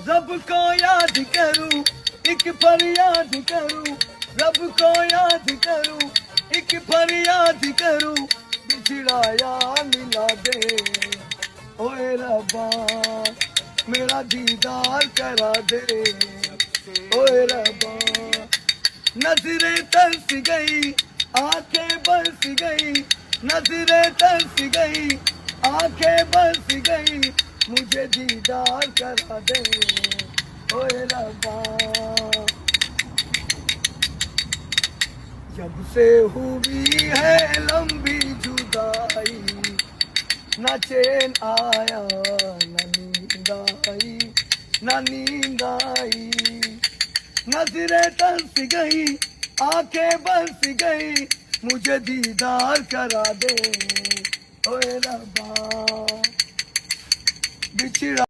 रब को याद करूं, एक फरियाद करूं, रब को याद करूं, एक फरियाद करूं, बिछड़ा यार मिला दे। ओए रब्बा मेरा दीदार करा दे। ओए रब्बा नजरें तरस गई, आंखें बरस गई, नजरें तरस गई, आंखें बरस गई, मुझे दीदार करा दे। ओए रब्बा जब से हुई है लंबी जुदाई, न चैन आया न नींद आई, न नींद आई। नजरें तरस गई, आंखें बरस गई, मुझे दीदार करा दे। ओए रब्बा बिछड़ा